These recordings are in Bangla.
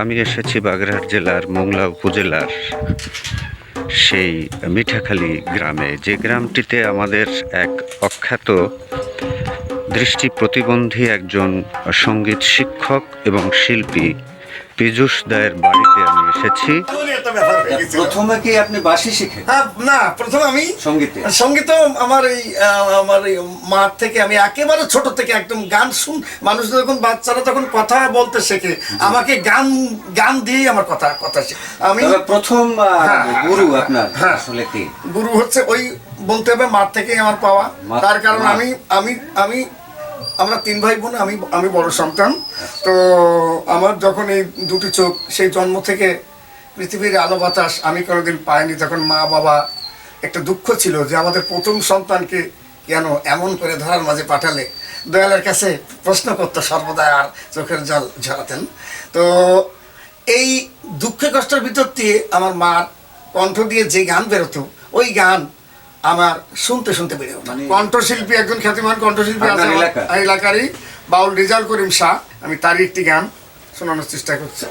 আমি এসেছি বাগেরহাট জেলার মোংলা উপজেলার সেই মিঠাখালী গ্রামে, যে গ্রামটিতে আমাদের এক অখ্যাত দৃষ্টি প্রতিবন্ধী একজন সঙ্গীত শিক্ষক এবং শিল্পী পীযূষ দায়ের বাড়িতে আমি এসেছি। প্রথমে কি আপনি বাঁশি শিখেন? না, প্রথমে আমি সঙ্গীত আমার এই মাঠ থেকে আমি একেবারে ছোট থেকে একদম গান মানুষ যখন বাচ্চারা তখন কথা বলতে শেখে, আমাকে গান দিয়েই আমার কথা শেখে। আমি প্রথম গুরু আপনার আসলে কি? গুরু হচ্ছে ওই বলতে হবে মাঠ থেকে আমার পাওয়া। তার কারণ আমি আমরা 3 ভাই বোন, আমি বড় সন্তান। তো আমার যখন এই দুটি চোখ সেই জন্ম থেকে পৃথিবীর আলো বাতাস আমি কোনোদিন পাইনি, তখন মা বাবা একটা দুঃখ ছিল যে আমাদের প্রথম সন্তানকে কেন এমন করে ধরার মাঝে পাঠালে। দয়ালের কাছে প্রশ্ন করতো সর্বদা, আর চোখের জল ঝরাতেন। তো এই দুঃখে কষ্টের ভিতর দিয়ে আমার মার কণ্ঠ দিয়ে যে গান বেরোতো, ওই গান আমার শুনতে শুনতে বেড়ে ওঠা। কণ্ঠশিল্পী, একজন খ্যাতিমান কণ্ঠশিল্পী আছে এলাকারই, বাউল রেজাউল করিম শাহ। আমি তারই একটি গান শোনানোর চেষ্টা করছি।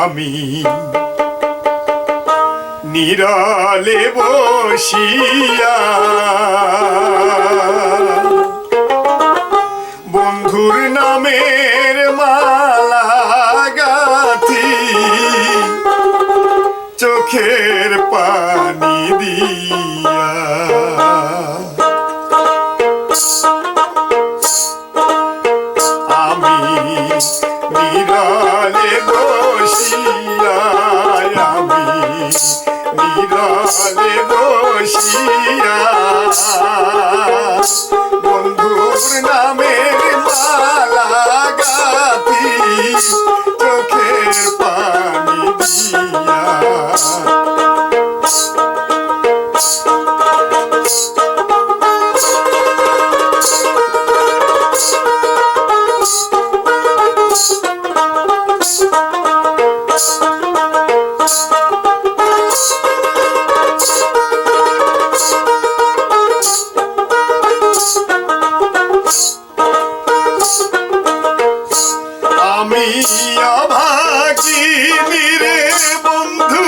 আমি নীরলে বসিয়া বন্ধুর নামের মালা গাথি, চোখের পানি দিয়া আমি নীরলে বসিয়া, আমি নীরলে বসিয়া বন্ধুর নামের মালা গাথি, চোখের পানি দিয়া আমি অভাগিনী রে বন্ধু,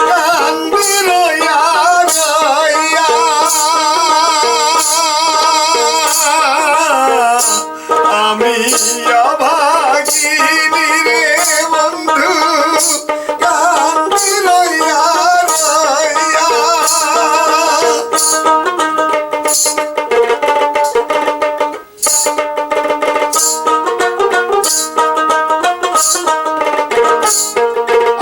কান্দি রইয়া রইয়া, আমি অভাগিনী রে বন্ধু, কান্দি রইয়া রইয়া,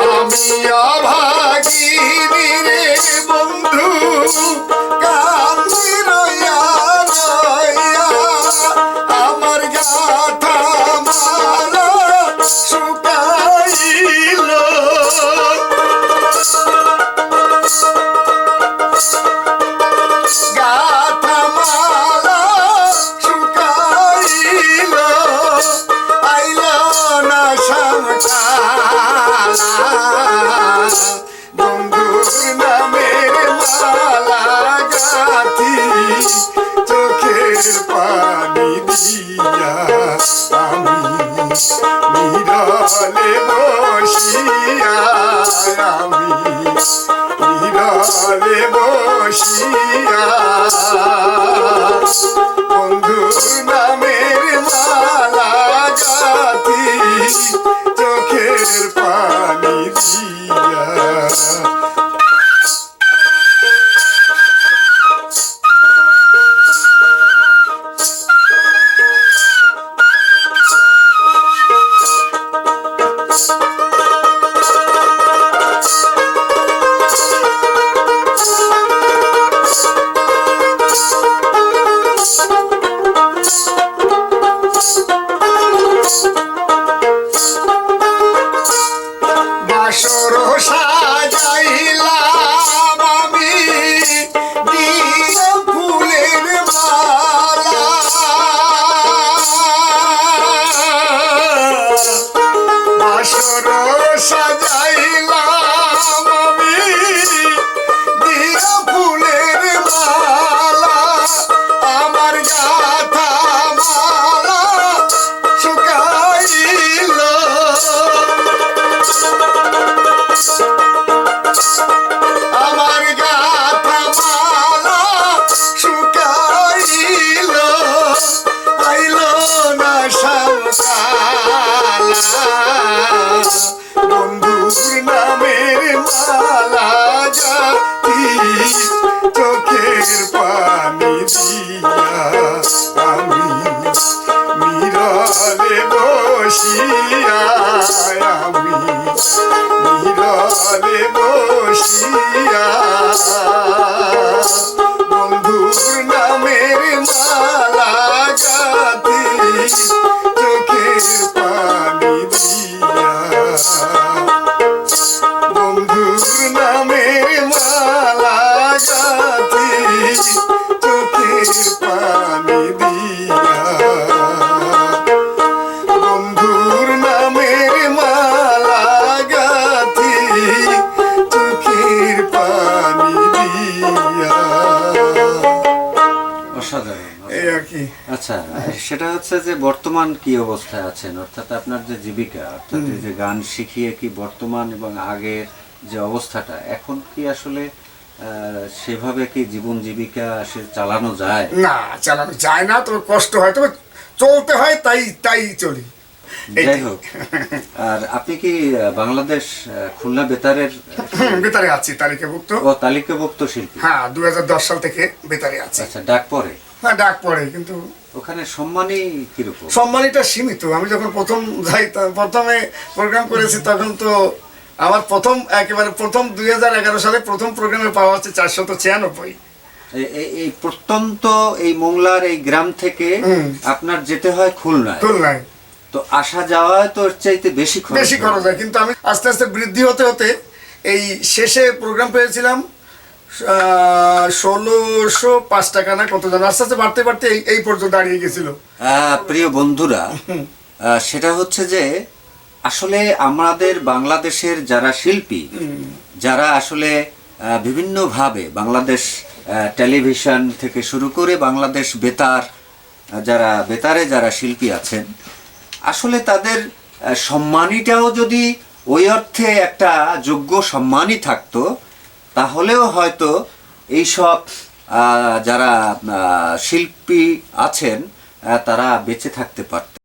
আমি অভাগিনী রে বন্ধু, কান্দি রইয়া রইয়া, আমার গাথা মালা শুকাইল, গাথা মালা শুকাইল, আইল না সমকালা, বন্ধুর নামের মালা গাথি, চোখের পানি দিয়া আমি নীরলে বসিয়া, আমি নীরলে বসিয়া বন্ধুর নামের মালা গাথি, চোখের পানি দিয়া। দিয়া আমি নীরবে বসিয়া আমি নীরবে বসিয়া বন্ধুর নামের মালা গাঁথি চোখের পানি দিয়া বন্ধুর নামের মালা গাঁথি চোখের পানি দিয়া বন্ধুর নামের মালা গাঁথি চোখের পানি দিয়া অসাধারণ। এই আর কি। আচ্ছা, সেটা হচ্ছে যে বর্তমান কি অবস্থায় আছেন, অর্থাৎ আপনার যে জীবিকা, অর্থাৎ এই যে গান শিখিয়ে কি বর্তমান এবং আগের যে অবস্থাটা এখন কি আসলে সেভাবে কি জীবন জীবিকা সে চালানো যায়? না, চালানো যায় না, তবে কষ্ট হয়, তবে চলতে হয়, তাই তাই চলি। যাই হোক, আর আপনি কি বাংলাদেশ খুলনা বেতারের বেতারে আছি, তালিকাভুক্ত। ও তালিকাভুক্ত শিল্পী? হ্যাঁ, 2010 সাল থেকে বেতারে আছি। আচ্ছা, ডাক পরে? হ্যাঁ, ডাক পড়ে, কিন্তু ওখানে সম্মানই কিরকম? সম্মানিটা সীমিত। আমি যখন প্রথম যাই, প্রথমে প্রোগ্রাম করেছি, তখন তো আমার একেবারে প্রথম 2011 সালে প্রথম প্রোগ্রামে পাওয়া হচ্ছে 496। এই প্রত্যন্ত এই মোংলার এই গ্রাম থেকে আপনার যেতে হয় খুলনায়। খুলনায় তো আসা যাওয়ায় তো এর চাইতে বেশি খরচ হয়, কিন্তু আমি আস্তে আস্তে বৃদ্ধি হতে হতে এই শেষে প্রোগ্রাম পেয়েছিলাম 1605 টাকা না কত জানো, আস্তে আস্তে বাড়তে বাড়তে এই পর্যন্ত দাঁড়িয়ে গেছিল। প্রিয় বন্ধুরা, সেটা হচ্ছে যে আসলে আমাদের বাংলাদেশের যারা শিল্পী, যারা আসলে বিভিন্নভাবে বাংলাদেশ টেলিভিশন থেকে শুরু করে বাংলাদেশ বেতার, বেতারে যারা শিল্পী আছেন, আসলে তাদের সম্মানীটাও যদি ওই অর্থে একটা যোগ্য সম্মানই থাকতো, তাহলেও হয়তো এইসব যারা শিল্পী আছেন তারা বেঁচে থাকতে পারত।